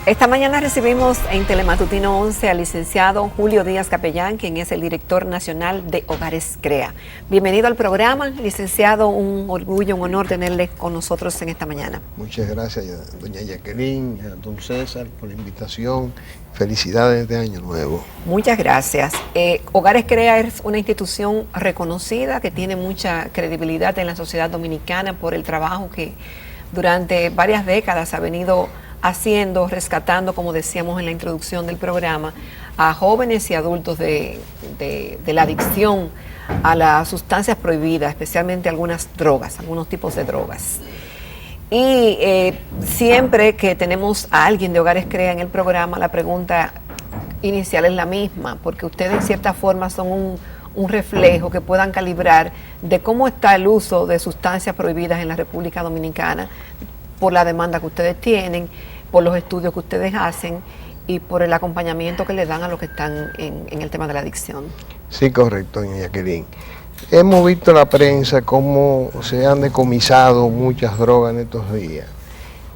Esta mañana recibimos en Telematutino 11 al licenciado Julio Díaz Capellán, quien es el director nacional de Hogares CREA. Bienvenido al programa, licenciado, un orgullo, un honor tenerle con nosotros en esta mañana. Muchas gracias, doña Jacqueline, a don César, por la invitación. Felicidades de Año Nuevo. Muchas gracias. Hogares CREA es una institución reconocida que tiene mucha credibilidad en la sociedad dominicana por el trabajo que durante varias décadas ha venido haciendo, rescatando, como decíamos en la introducción del programa, a jóvenes y adultos de la adicción a las sustancias prohibidas, especialmente algunas drogas, algunos tipos de drogas. Y siempre que tenemos a alguien de Hogares CREA en el programa, la pregunta inicial es la misma, porque ustedes en cierta forma son un reflejo que puedan calibrar de cómo está el uso de sustancias prohibidas en la República Dominicana, por la demanda que ustedes tienen, por los estudios que ustedes hacen y por el acompañamiento que le dan a los que están en el tema de la adicción. Sí, correcto, doña Jacqueline. Hemos visto en la prensa cómo se han decomisado muchas drogas en estos días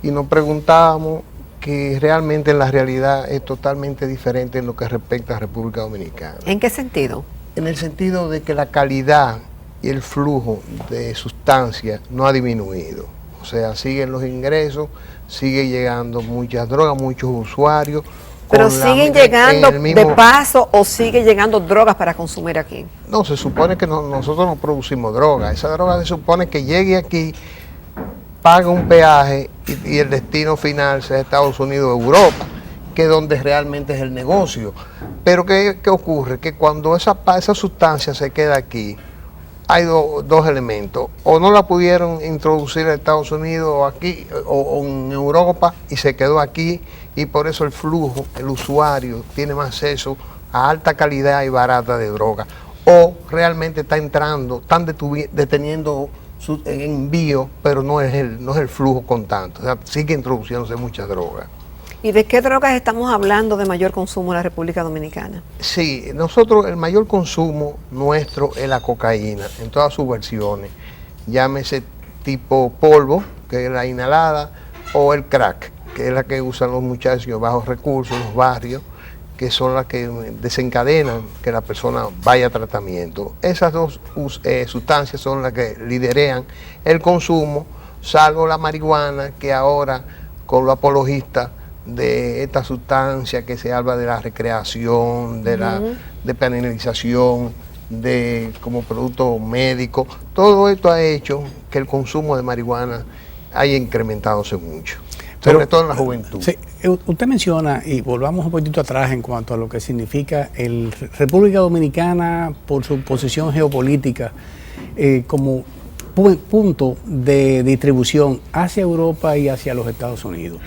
y nos preguntábamos que realmente en la realidad es totalmente diferente en lo que respecta a República Dominicana. ¿En qué sentido? En el sentido de que la calidad y el flujo de sustancias no ha disminuido. O sea, siguen los ingresos, sigue llegando muchas drogas, muchos usuarios. ¿Pero siguen llegando de paso o sigue llegando drogas para consumir aquí? No, se supone que nosotros no producimos droga. Esa droga se supone que llegue aquí, paga un peaje y el destino final sea Estados Unidos o Europa, que es donde realmente es el negocio. Pero ¿qué ocurre? Que cuando esa sustancia se queda aquí, hay dos elementos. O no la pudieron introducir en Estados Unidos o aquí o en Europa y se quedó aquí, y por eso el flujo, el usuario tiene más acceso a alta calidad y barata de droga. O realmente está entrando, están deteniendo su envío, pero no es el flujo constante. O sea, sigue introduciéndose mucha droga. ¿Y de qué drogas estamos hablando de mayor consumo en la República Dominicana? Sí, nosotros el mayor consumo nuestro es la cocaína, en todas sus versiones. Llámese tipo polvo, que es la inhalada, o el crack, que es la que usan los muchachos de bajos recursos, los barrios, que son las que desencadenan que la persona vaya a tratamiento. Esas dos sustancias son las que liderean el consumo, salvo la marihuana, que ahora con los apologistas de esta sustancia que se habla de la recreación, de la penalización, de como producto médico, todo esto ha hecho que el consumo de marihuana haya incrementadose mucho, sobre todo en la juventud. Sí, usted menciona, y volvamos un poquito atrás en cuanto a lo que significa el República Dominicana por su posición geopolítica como punto de distribución hacia Europa y hacia los Estados Unidos.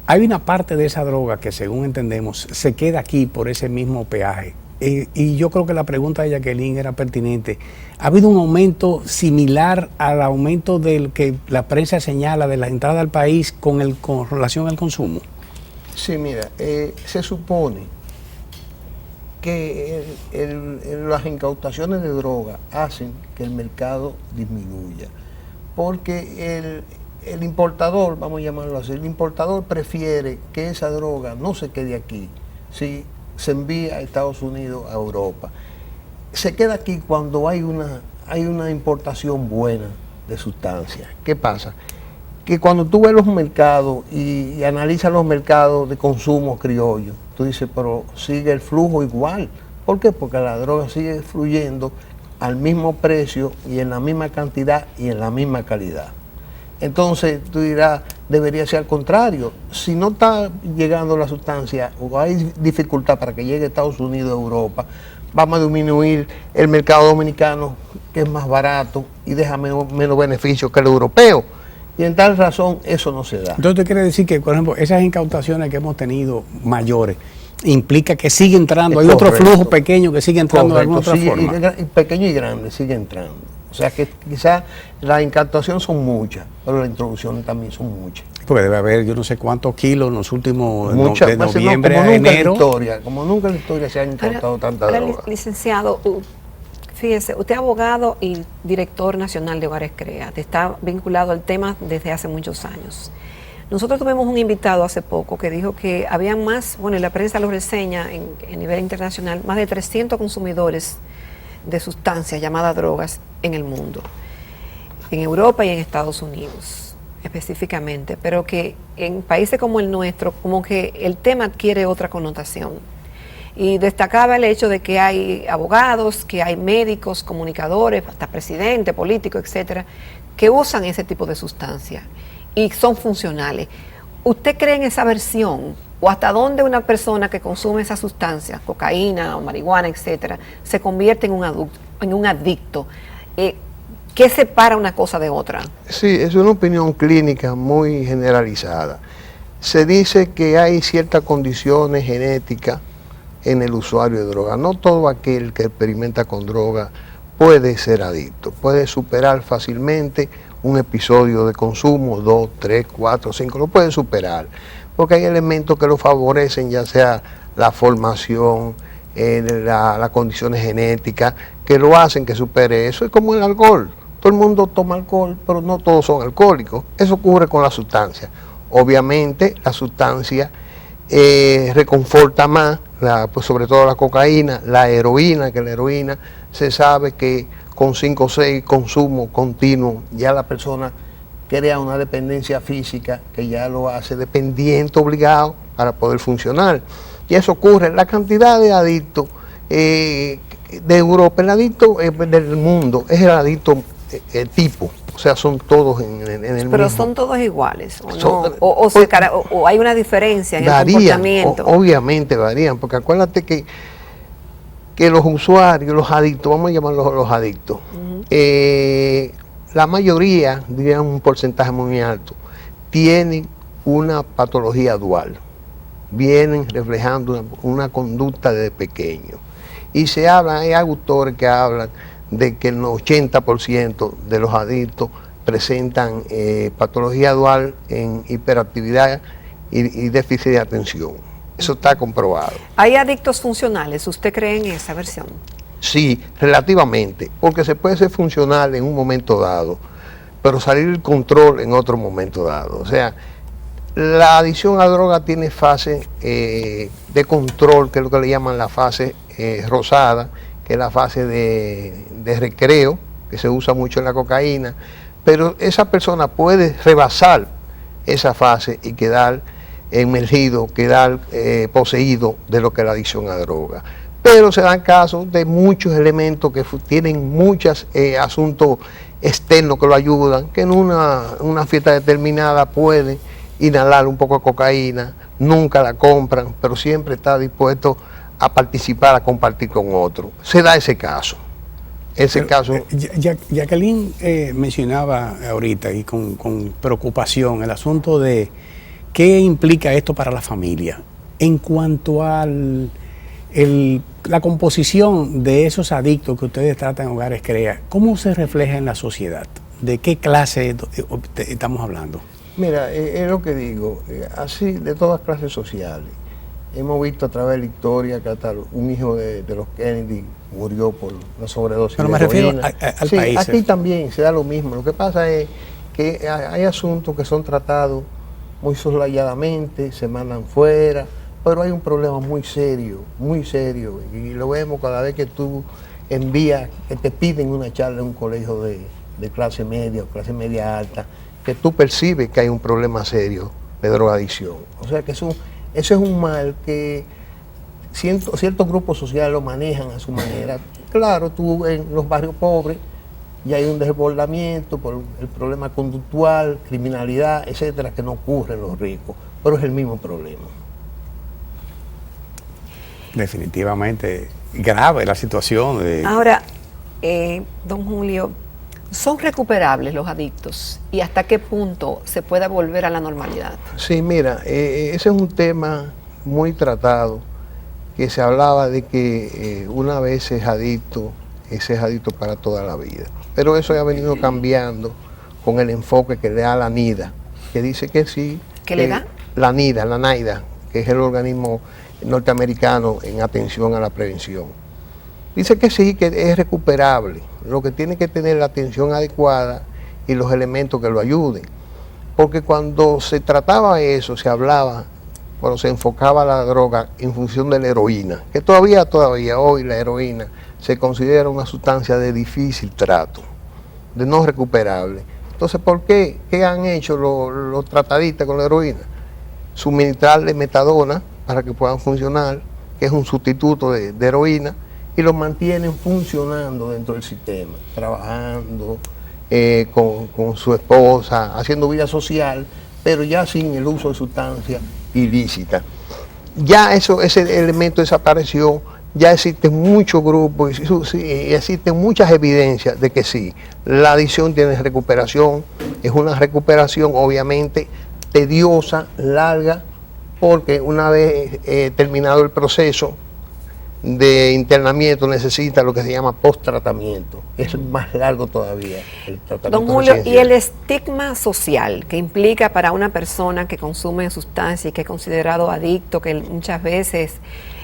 Hay una parte de esa droga que, según entendemos, se queda aquí por ese mismo peaje. Y yo creo que la pregunta de Jacqueline era pertinente. ¿Ha habido un aumento similar al aumento del que la prensa señala de la entrada al país con relación al consumo? Sí, mira, se supone que las incautaciones de droga hacen que el mercado disminuya, porque el importador, vamos a llamarlo así, el importador prefiere que esa droga no se quede aquí, si se envía a Estados Unidos, a Europa. Se queda aquí cuando hay una importación buena de sustancias. ¿Qué pasa? Que cuando tú ves los mercados y analizas los mercados de consumo criollo, tú dices, pero sigue el flujo igual. ¿Por qué? Porque la droga sigue fluyendo al mismo precio y en la misma cantidad y en la misma calidad. Entonces tú dirás, debería ser al contrario. Si no está llegando la sustancia o hay dificultad para que llegue a Estados Unidos o Europa, vamos a disminuir el mercado dominicano, que es más barato y deja menos beneficios que el europeo. Y en tal razón eso no se da. Entonces quiere decir que, por ejemplo, esas incautaciones que hemos tenido mayores, implica que sigue entrando, hay otro flujo pequeño que sigue entrando de alguna otra forma. Pequeño y grande sigue entrando. O sea que quizás las incautaciones son muchas, pero las introducciones también son muchas. Porque debe haber yo no sé cuántos kilos en los últimos de noviembre a enero. Como nunca en la historia se han incautado tanta droga. Licenciado, fíjese, usted es abogado y director nacional de Hogares CREA, está vinculado al tema desde hace muchos años. Nosotros tuvimos un invitado hace poco que dijo que había más, bueno, y la prensa lo reseña en nivel internacional, más de 300 consumidores de sustancias llamadas drogas en el mundo, en Europa y en Estados Unidos específicamente, pero que en países como el nuestro, como que el tema adquiere otra connotación. Y destacaba el hecho de que hay abogados, que hay médicos, comunicadores, hasta presidentes, políticos, etcétera, que usan ese tipo de sustancias y son funcionales. ¿Usted cree en esa versión? ¿O hasta dónde una persona que consume esas sustancias, cocaína o marihuana, etcétera, se convierte en un adicto? ¿Qué separa una cosa de otra? Sí, es una opinión clínica muy generalizada. Se dice que hay ciertas condiciones genéticas en el usuario de droga. No todo aquel que experimenta con droga puede ser adicto, puede superar fácilmente un episodio de consumo, 2, 3, 4, 5, lo puede superar, porque hay elementos que lo favorecen, ya sea la formación, las condiciones genéticas, que lo hacen que supere eso. Es como el alcohol, todo el mundo toma alcohol, pero no todos son alcohólicos. Eso ocurre con la sustancia. Obviamente la sustancia reconforta más, pues sobre todo la cocaína, la heroína, que la heroína se sabe que con 5 o 6 consumos continuos ya la persona crea una dependencia física que ya lo hace dependiente obligado para poder funcionar. Y eso ocurre. La cantidad de adictos de Europa, el adicto del mundo es el adicto tipo, o sea, son todos en el mismo. Pero son todos iguales, ¿o no? O hay una diferencia en el comportamiento. Obviamente varían, porque acuérdate que los usuarios, los adictos, vamos a llamarlos los adictos, la mayoría, dirían un porcentaje muy alto, tienen una patología dual, vienen reflejando una conducta desde pequeño. Y se habla, hay autores que hablan de que el 80% de los adictos presentan patología dual en hiperactividad y déficit de atención. Eso está comprobado. ¿Hay adictos funcionales? ¿Usted cree en esa versión? Sí, relativamente, porque se puede ser funcional en un momento dado, pero salir del control en otro momento dado. O sea, la adicción a droga tiene fase de control, que es lo que le llaman la fase rosada, que es la fase de recreo, que se usa mucho en la cocaína, pero esa persona puede rebasar esa fase y quedar emergido, quedar poseído de lo que es la adicción a droga. Pero se dan casos de muchos elementos que tienen muchos asuntos externos que lo ayudan, que en una fiesta determinada puede inhalar un poco de cocaína, nunca la compran, pero siempre está dispuesto a participar, a compartir con otro. Se da ese caso. Jacqueline mencionaba ahorita y con preocupación el asunto de qué implica esto para la familia en cuanto a la composición de esos adictos que ustedes tratan en Hogares Crea. ¿Cómo se refleja en la sociedad? ¿De qué clase estamos hablando? Mira, es lo que digo, así de todas clases sociales. Hemos visto a través de la historia que hasta un hijo de los Kennedy murió por una sobredosis. Pero me refiero al sí, país. Aquí también se da lo mismo. Lo que pasa es que hay asuntos que son tratados muy soslayadamente, se mandan fuera, pero hay un problema muy serio, y lo vemos cada vez que tú envías, que te piden una charla en un colegio de clase media o clase media alta, que tú percibes que hay un problema serio de drogadicción. O sea que eso es un mal que ciertos grupos sociales lo manejan a su manera. Claro, tú en los barrios pobres ya hay un desbordamiento por el problema conductual, criminalidad, etcétera, que no ocurre en los ricos, pero es el mismo problema. Definitivamente grave la situación. Ahora, don Julio, ¿son recuperables los adictos? ¿Y hasta qué punto se puede volver a la normalidad? Sí, mira, ese es un tema muy tratado, que se hablaba de que una vez es adicto para toda la vida. Pero eso ya ha venido cambiando con el enfoque que le da la NIDA, que dice que sí. ¿Qué le da? La NIDA, que es el organismo norteamericano en atención a la prevención. Dice que sí, que es recuperable, lo que tiene que tener la atención adecuada y los elementos que lo ayuden. porque cuando se trataba eso, se hablaba, cuando se enfocaba la droga en función de la heroína, que todavía hoy la heroína se considera una sustancia de difícil trato, de no recuperable. Entonces, ¿por qué? ¿Qué han hecho los tratadistas con la heroína? Suministrarle metadona para que puedan funcionar, que es un sustituto de heroína, y los mantienen funcionando dentro del sistema, trabajando con su esposa, haciendo vida social, pero ya sin el uso de sustancias ilícitas. Ya ese elemento desapareció, ya existen muchos grupos y existen muchas evidencias de que sí, la adicción tiene recuperación, es una recuperación obviamente tediosa, larga, porque una vez terminado el proceso de internamiento necesita lo que se llama post-tratamiento. Es más largo todavía el tratamiento. Don Julio, ¿y el estigma social que implica para una persona que consume sustancias y que es considerado adicto, que muchas veces,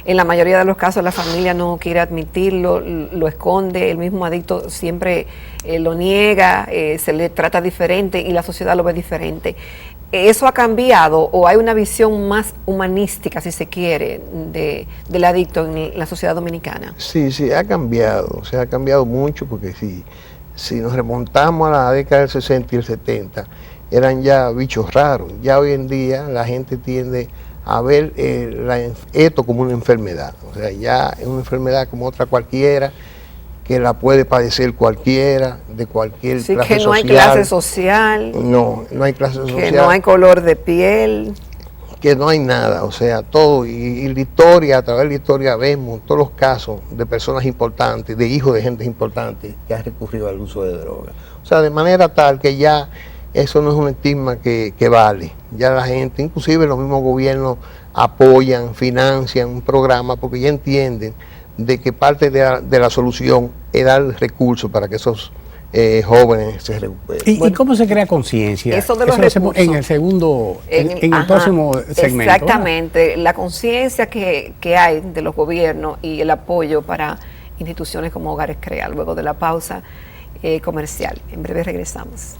en la mayoría de los casos, la familia no quiere admitirlo, lo esconde, el mismo adicto siempre lo niega, se le trata diferente y la sociedad lo ve diferente? ¿Eso ha cambiado o hay una visión más humanística, si se quiere, del adicto en la sociedad dominicana? Sí, ha cambiado, ha cambiado mucho, porque si nos remontamos a la década del 60 y el 70, eran ya bichos raros. Ya hoy en día la gente tiende a ver esto como una enfermedad, o sea, ya es una enfermedad como otra cualquiera, que la puede padecer cualquiera, de cualquier clase social. Que no hay clase social. No hay clase social. Que no hay color de piel. Que no hay nada, o sea, todo. Y la historia, a través de la historia vemos todos los casos de personas importantes, de hijos de gente importante que han recurrido al uso de drogas. O sea, de manera tal que ya eso no es un estigma que vale. Ya la gente, inclusive los mismos gobiernos, apoyan, financian un programa porque ya entienden de que parte de la solución es dar recursos para que esos jóvenes se recuperen. ¿Y cómo se crea conciencia? Eso de los recursos. En el segundo, en el próximo segmento. Exactamente, ¿verdad? La conciencia que hay de los gobiernos y el apoyo para instituciones como Hogares Crea, luego de la pausa comercial. En breve regresamos.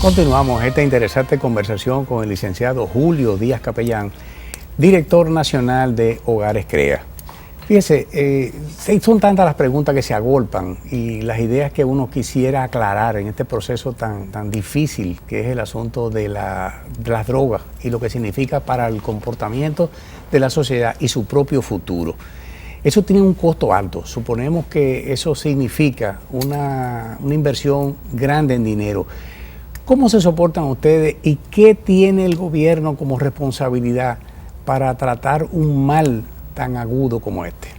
Continuamos esta interesante conversación con el licenciado Julio Díaz Capellán, director nacional de Hogares Crea. Fíjese, son tantas las preguntas que se agolpan y las ideas que uno quisiera aclarar en este proceso tan difícil que es el asunto de las drogas y lo que significa para el comportamiento de la sociedad y su propio futuro. Eso tiene un costo alto. Suponemos que eso significa una inversión grande en dinero. ¿Cómo se soportan ustedes y qué tiene el gobierno como responsabilidad para tratar un mal tan agudo como este?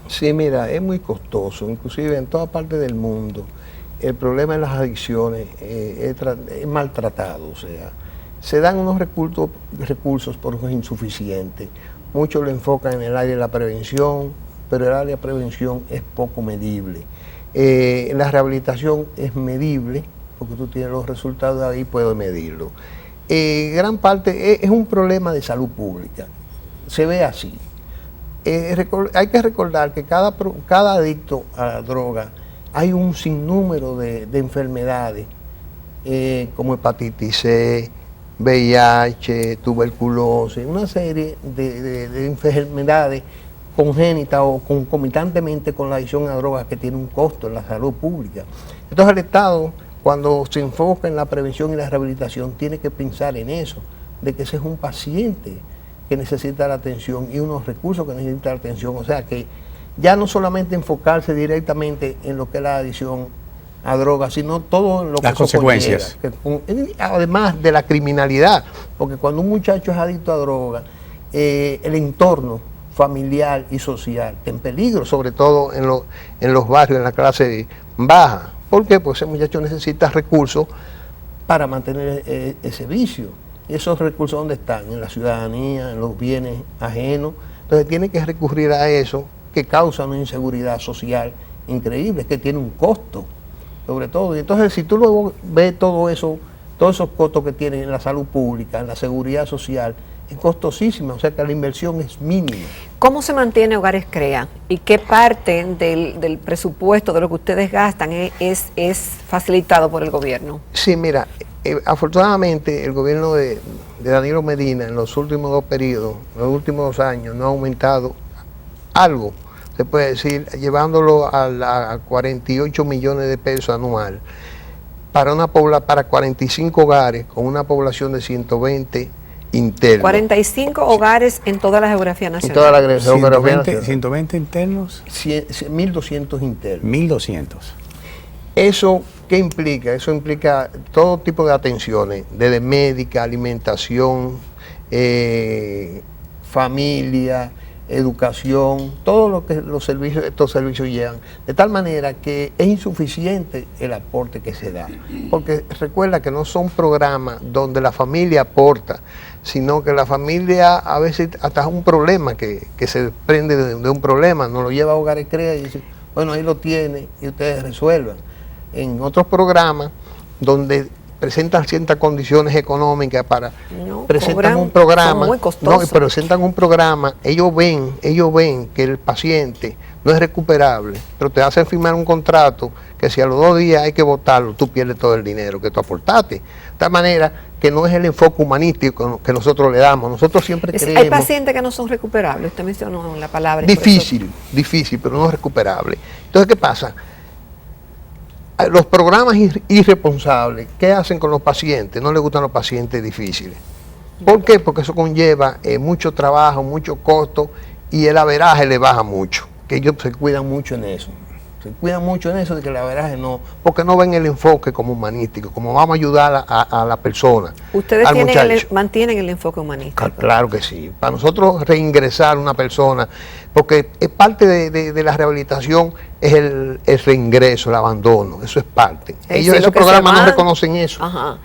Sí, mira, es muy costoso, inclusive en toda parte del mundo. El problema de las adicciones es maltratado, o sea, se dan unos recursos por insuficientes. Muchos lo enfocan en el área de la prevención, pero el área de prevención es poco medible. La rehabilitación es medible, porque tú tienes los resultados ahí, puedes medirlo. Gran parte es un problema de salud pública, se ve así. Hay que recordar que cada adicto a la droga hay un sinnúmero de enfermedades como hepatitis C, VIH, tuberculosis, una serie de enfermedades congénitas o concomitantemente con la adicción a drogas que tiene un costo en la salud pública. Entonces el Estado, cuando se enfoca en la prevención y la rehabilitación, tiene que pensar en eso, de que ese es un paciente que necesita la atención y unos recursos que necesita la atención. O sea que ya no solamente enfocarse directamente en lo que es la adicción a drogas, sino todo lo que las consecuencias. Además de la criminalidad, porque cuando un muchacho es adicto a drogas, el entorno familiar y social está en peligro, sobre todo en los barrios, en la clase baja. ¿Por qué? Pues ese muchacho necesita recursos para mantener ese vicio. ¿Y esos recursos dónde están? En la ciudadanía, en los bienes ajenos. Entonces tiene que recurrir a eso, que causa una inseguridad social increíble, que tiene un costo, sobre todo. Y entonces si tú luego ves todo eso todos esos costos que tienen en la salud pública, en la seguridad social, es costosísima, o sea que la inversión es mínima. ¿Cómo se mantiene Hogares Crea? ¿Y qué parte del presupuesto de lo que ustedes gastan es facilitado por el gobierno? Sí, mira, afortunadamente el gobierno de Danilo Medina en los últimos 2 periodos, los últimos 2 años, no ha aumentado algo, se puede decir, llevándolo a 48 millones de pesos anual para 45 hogares con una población de 100 internos. 45 hogares en toda la geografía nacional. En toda la geografía nacional. 120 internos. 1.200 internos. 1.200. ¿Eso qué implica? Eso implica todo tipo de atenciones, desde médica, alimentación, familia, educación, todo lo que estos servicios llevan, de tal manera que es insuficiente el aporte que se da, porque recuerda que no son programas donde la familia aporta, sino que la familia a veces hasta un problema que se desprende de un problema, nos lo lleva a Hogares Crea y dice, bueno, ahí lo tiene y ustedes resuelvan. En otros programas donde presentan ciertas condiciones económicas presentan un programa, presentan un programa, ellos ven que el paciente no es recuperable, pero te hacen firmar un contrato que si a los 2 días hay que votarlo, tú pierdes todo el dinero que tú aportaste. De tal manera que no es el enfoque humanístico que nosotros le damos. Nosotros siempre creemos... Hay pacientes que no son recuperables, usted mencionó la palabra. Difícil, pero no es recuperable. Entonces, ¿qué pasa? Los programas irresponsables, ¿qué hacen con los pacientes? No les gustan los pacientes difíciles. ¿Por qué? Porque eso conlleva mucho trabajo, mucho costo y el averaje le baja mucho. Que ellos se cuidan mucho en eso. Se cuidan mucho en eso de que el averaje no, porque no ven el enfoque como humanístico, como vamos a ayudar a la persona. ¿Ustedes mantienen el enfoque humanístico? Claro que sí. Para nosotros reingresar a una persona, porque es parte de la rehabilitación, es el reingreso, el abandono, eso es parte. Ellos, esos programas no reconocen eso. Ajá.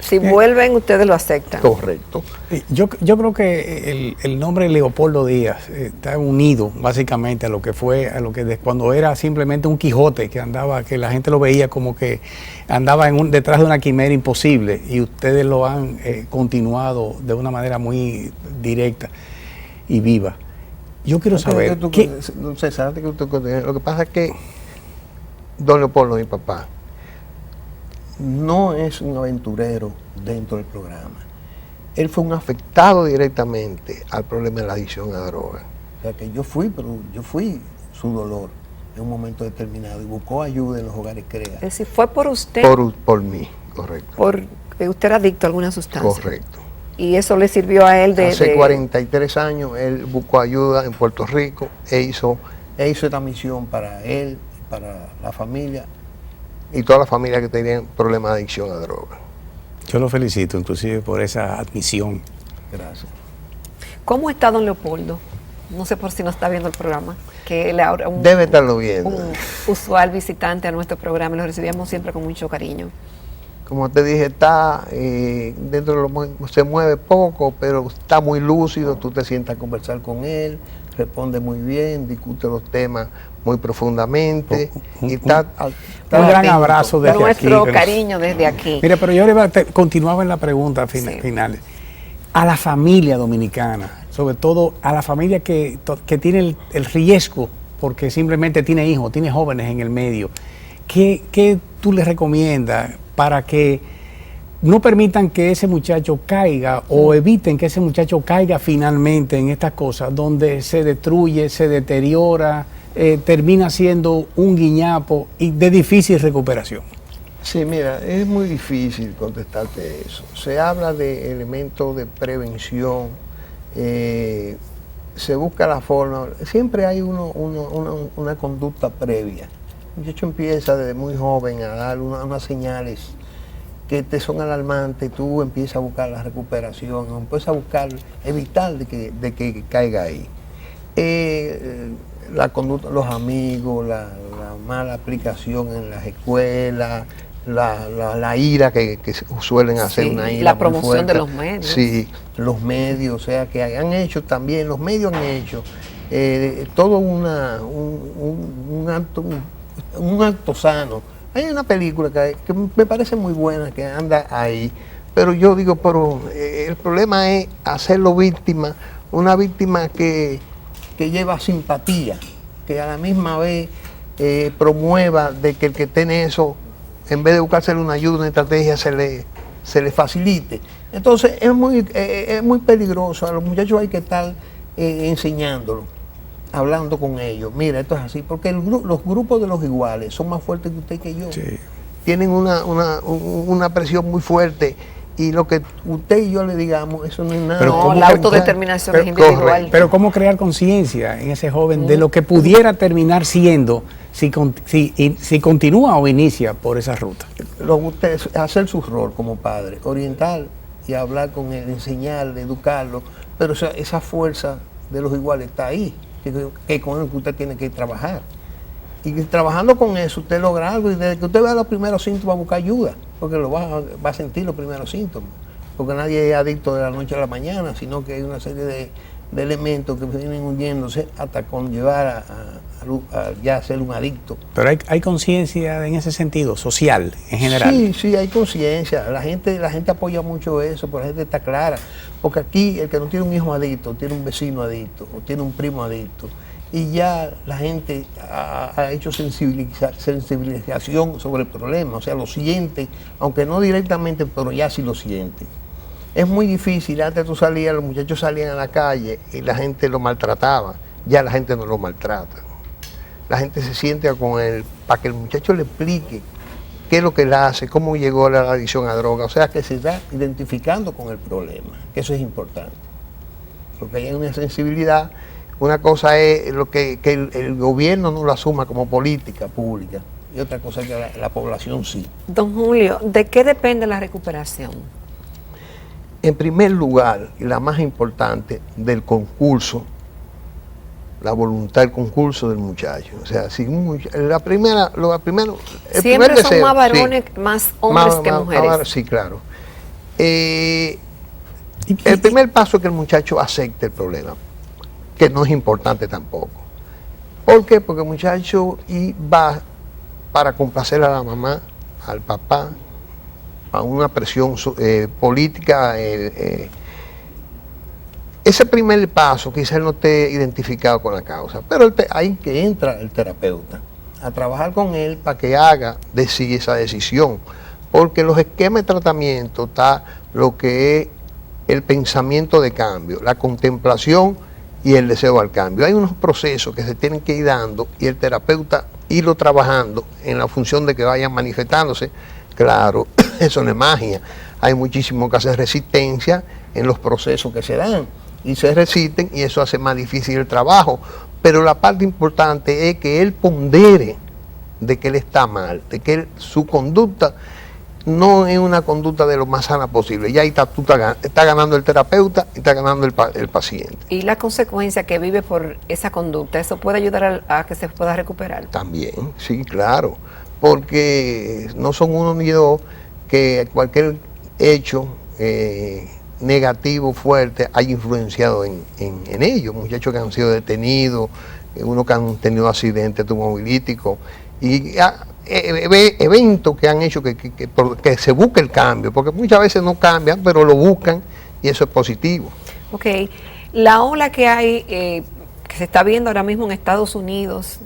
Si vuelven, ustedes lo aceptan. Correcto. Yo creo que el nombre Leopoldo Díaz está unido básicamente a lo que fue, cuando era simplemente un Quijote que andaba, que la gente lo veía como que andaba detrás de una quimera imposible, y ustedes lo han continuado de una manera muy directa y viva. Yo quiero saber... Lo que pasa es que don Leopoldo, mi papá, no es un aventurero dentro del programa. Él fue un afectado directamente al problema de la adicción a droga. O sea que yo fui su dolor en un momento determinado y buscó ayuda en los Hogares Crea. Es decir, fue por usted. Por mí, correcto. Porque usted era adicto a alguna sustancia. Correcto. Y eso le sirvió a él Hace 43 años él buscó ayuda en Puerto Rico e hizo esta misión para él, para la familia y toda la familia que tenían problemas de adicción a droga. Yo lo felicito inclusive por esa admisión. Gracias. ¿Cómo está don Leopoldo? No sé por si no está viendo el programa. Que él ahora debe estarlo viendo. Un usual visitante a nuestro programa, lo recibíamos siempre con mucho cariño. Como te dije, está se mueve poco, pero está muy lúcido. Tú te sientas a conversar con él, responde muy bien, discute los temas muy profundamente. Un gran abrazo desde nuestro cariño desde aquí. Mira, pero yo continuaba en la pregunta final. A la familia dominicana, sobre todo a la familia que tiene el riesgo, porque simplemente tiene hijos, tiene jóvenes en el medio, ¿qué tú les recomiendas para que no permitan que ese muchacho caiga o eviten que ese muchacho caiga finalmente en estas cosas donde se destruye, se deteriora, termina siendo un guiñapo y de difícil recuperación? Sí, mira, es muy difícil contestarte eso. Se habla de elementos de prevención, se busca la forma, siempre hay una conducta previa. El muchacho empieza desde muy joven a dar unas señales que te son alarmantes, tú empiezas a buscar la recuperación, empiezas a buscar, evitar de que caiga ahí. La conducta, los amigos, la mala aplicación en las escuelas, la ira que suelen hacer, una ira la promoción muy fuerte. de los medios. Sí, los medios, o sea que han hecho también, los medios han hecho todo un acto sano Hay una película que me parece muy buena, que anda ahí, pero yo digo, pero el problema es hacerlo víctima, una víctima que lleva simpatía, que a la misma vez promueva de que el que tiene eso, en vez de buscársele una ayuda, una estrategia, se le facilite. Entonces es muy peligroso. A los muchachos hay que estar enseñándolos, hablando con ellos. Mira, esto es así, porque los grupos de los iguales son más fuertes que usted y que yo. Sí. Tienen una presión muy fuerte. Y lo que usted y yo le digamos, eso no es nada. Pero No, la autodeterminación es individual. Pero ¿cómo crear conciencia en ese joven de lo que pudiera terminar siendo si continúa o inicia por esa ruta? Usted hacer su rol como padre, orientar y hablar con él, enseñarle, educarlo, pero esa fuerza de los iguales está ahí, que con el que usted tiene que trabajar. Y trabajando con eso usted logra algo, y desde que usted vea los primeros síntomas, busca ayuda, porque va a sentir los primeros síntomas, porque nadie es adicto de la noche a la mañana, sino que hay una serie de elementos que vienen uniéndose hasta conllevar a ya ser un adicto. Pero hay conciencia en ese sentido, social, en general. Sí, hay conciencia, la gente apoya mucho eso, porque la gente está clara, porque aquí el que no tiene un hijo adicto, tiene un vecino adicto, o tiene un primo adicto, y ya la gente ha hecho sensibilización sobre el problema, o sea, lo siente, aunque no directamente, pero ya sí lo siente. Es muy difícil, antes tú salías, los muchachos salían a la calle y la gente lo maltrataba, ya la gente no lo maltrata. La gente se siente con él para que el muchacho le explique qué es lo que él hace, cómo llegó a la adicción a droga, o sea, que se está identificando con el problema, que eso es importante, porque hay una sensibilidad. Una cosa es lo que el gobierno no lo asuma como política pública, y otra cosa es que la población sí. Don Julio, ¿de qué depende la recuperación? En primer lugar, y la más importante, del concurso, la voluntad del concurso del muchacho. O sea, si el primer Siempre deseo, son más varones, sí, más hombres que mujeres. Sí, claro. El primer paso es que el muchacho acepte el problema, que no es importante tampoco. ¿Por qué? Porque el muchacho va para complacer a la mamá, al papá, a una presión política. Ese primer paso quizás él no esté identificado con la causa, pero ahí que entra el terapeuta a trabajar con él para que haga de sí esa decisión, porque en los esquemas de tratamiento está lo que es el pensamiento de cambio, la contemplación y el deseo al cambio. Hay unos procesos que se tienen que ir dando y el terapeuta irlo trabajando en la función de que vayan manifestándose. Claro, eso no es magia, hay muchísimo que hacer resistencia en los procesos que se dan y se resisten, y eso hace más difícil el trabajo, pero la parte importante es que él pondere de que él está mal, de que su conducta no es una conducta de lo más sana posible. Ya ahí está ganando el terapeuta y está ganando el paciente. Y la consecuencia que vive por esa conducta, ¿eso puede ayudar a que se pueda recuperar? También, sí, claro, porque no son uno ni dos, que cualquier hecho negativo, fuerte, haya influenciado en ellos. Muchachos que han sido detenidos, unos que han tenido accidentes automovilísticos, y eventos que han hecho que se busque el cambio, porque muchas veces no cambian, pero lo buscan, y eso es positivo. Ok, la ola que hay, que se está viendo ahora mismo en Estados Unidos,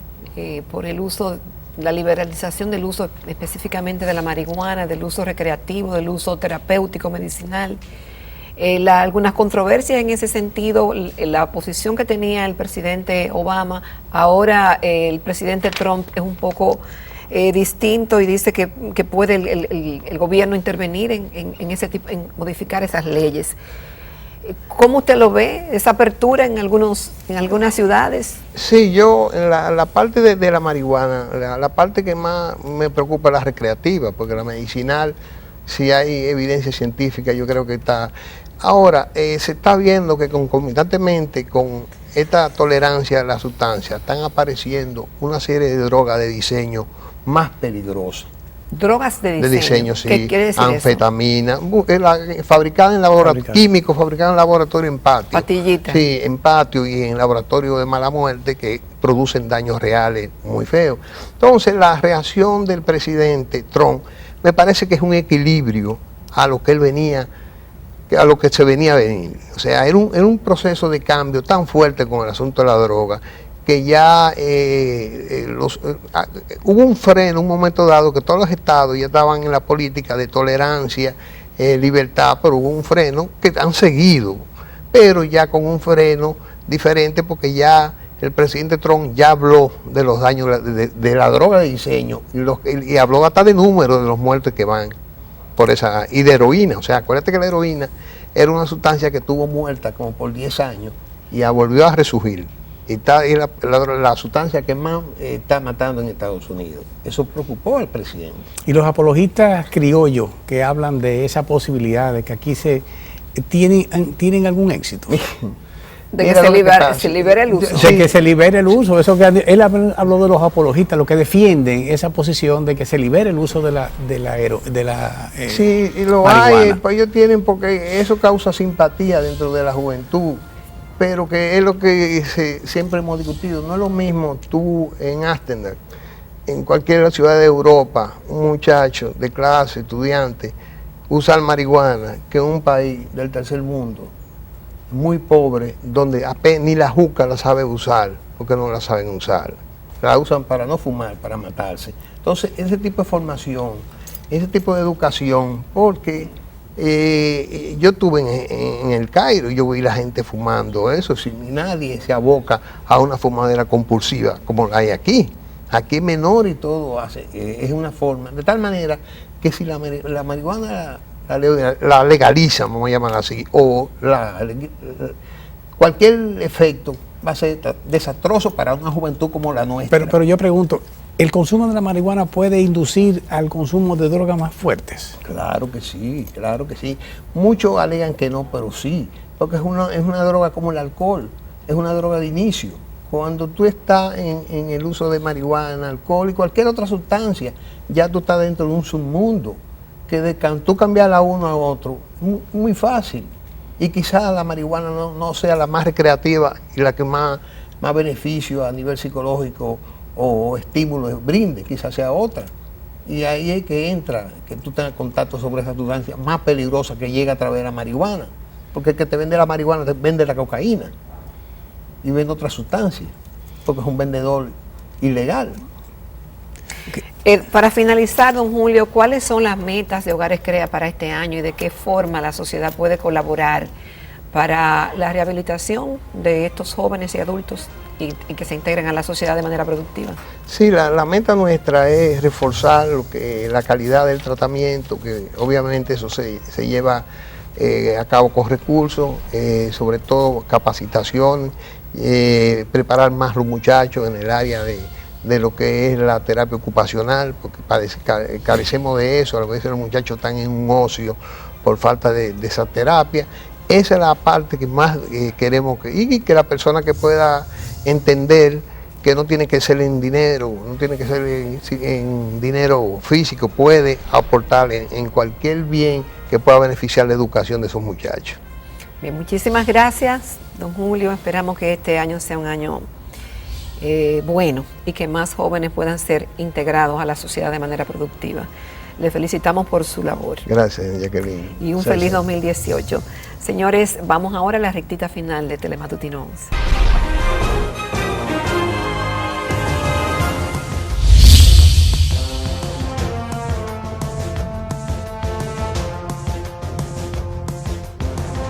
por el uso, la liberalización del uso específicamente de la marihuana, del uso recreativo, del uso terapéutico, medicinal, algunas controversias en ese sentido, la posición que tenía el presidente Obama, ahora el presidente Trump es un poco distinto y dice que puede el gobierno intervenir en ese tipo, en modificar esas leyes. ¿Cómo usted lo ve, esa apertura en algunas ciudades? Sí, yo en la parte de la marihuana, la parte que más me preocupa es la recreativa, porque la medicinal, si hay evidencia científica, yo creo que está. Ahora, se está viendo que concomitantemente con esta tolerancia a la sustancia, están apareciendo una serie de drogas de diseño más peligrosas. Drogas de diseño. Sí. ¿Qué quiere decir anfetamina, fabricada en laboratorio, químicos fabricados en laboratorio en patio. Patillitas. Sí, en patio y en laboratorio de mala muerte que producen daños reales muy feos. Entonces, la reacción del presidente Trump me parece que es un equilibrio a lo que él venía, a lo que se venía a venir. O sea, era un proceso de cambio tan fuerte con el asunto de la droga que ya hubo un freno, un momento dado, que todos los estados ya estaban en la política de tolerancia, libertad, pero hubo un freno que han seguido, pero ya con un freno diferente, porque ya el presidente Trump ya habló de los daños de la droga de diseño y habló hasta de números de los muertos que van por esa, y de heroína. O sea, acuérdate que la heroína era una sustancia que estuvo muerta como por 10 años y ya volvió a resurgir. Y es la sustancia que más está matando en Estados Unidos. Eso preocupó al presidente. Y los apologistas criollos que hablan de esa posibilidad de que aquí tienen algún éxito. De que se libere el uso. De que se libere el uso. Eso que él habló de los apologistas, los que defienden esa posición de que se libere el uso de la sí, y lo marihuana. Hay, pues ellos tienen, porque eso causa simpatía dentro de la juventud. Pero que es lo que siempre hemos discutido. No es lo mismo tú en Ámsterdam, en cualquier ciudad de Europa, un muchacho de clase, estudiante, usar marihuana, que en un país del tercer mundo, muy pobre, donde apenas ni la juca la sabe usar, porque no la saben usar. La usan para no fumar, para matarse. Entonces, ese tipo de formación, ese tipo de educación, porque yo estuve en el Cairo y yo vi la gente fumando eso, sin nadie se aboca a una fumadera compulsiva como la hay aquí. Aquí es menor y todo hace, es una forma, de tal manera que si la marihuana la legalizan, vamos a llamarla así, o cualquier efecto va a ser desastroso para una juventud como la nuestra. Pero yo pregunto, ¿el consumo de la marihuana puede inducir al consumo de drogas más fuertes? Claro que sí, claro que sí. Muchos alegan que no, pero sí, porque es una droga como el alcohol, es una droga de inicio. Cuando tú estás en el uso de marihuana, alcohol y cualquier otra sustancia, ya tú estás dentro de un submundo, que tú cambiarla uno a otro, muy fácil. Y quizás la marihuana no sea la más recreativa y la que más beneficio a nivel psicológico o estímulo brinde, quizás sea otra. Y ahí es que entra, que tú tengas contacto sobre esa sustancia más peligrosa que llega a través de la marihuana. Porque el que te vende la marihuana te vende la cocaína y vende otra sustancia, porque es un vendedor ilegal. Para finalizar, don Julio, ¿cuáles son las metas de Hogares Crea para este año y de qué forma la sociedad puede colaborar para la rehabilitación de estos jóvenes y adultos y que se integren a la sociedad de manera productiva? Sí, la meta nuestra es reforzar la calidad del tratamiento, que obviamente eso se lleva a cabo con recursos, sobre todo capacitación, preparar más los muchachos en el área de lo que es la terapia ocupacional, porque carecemos de eso. A veces los muchachos están en un ocio por falta de esa terapia. Esa es la parte que más queremos, y que la persona que pueda entender que no tiene que ser en dinero, no tiene que ser en dinero físico, puede aportar en cualquier bien que pueda beneficiar la educación de esos muchachos. Bien, muchísimas gracias, don Julio. Esperamos que este año sea un año bueno y que más jóvenes puedan ser integrados a la sociedad de manera productiva. Le felicitamos por su labor. Gracias, Jacqueline. Y un feliz 2018. Señores, vamos ahora a la rectita final de Telematutino 11.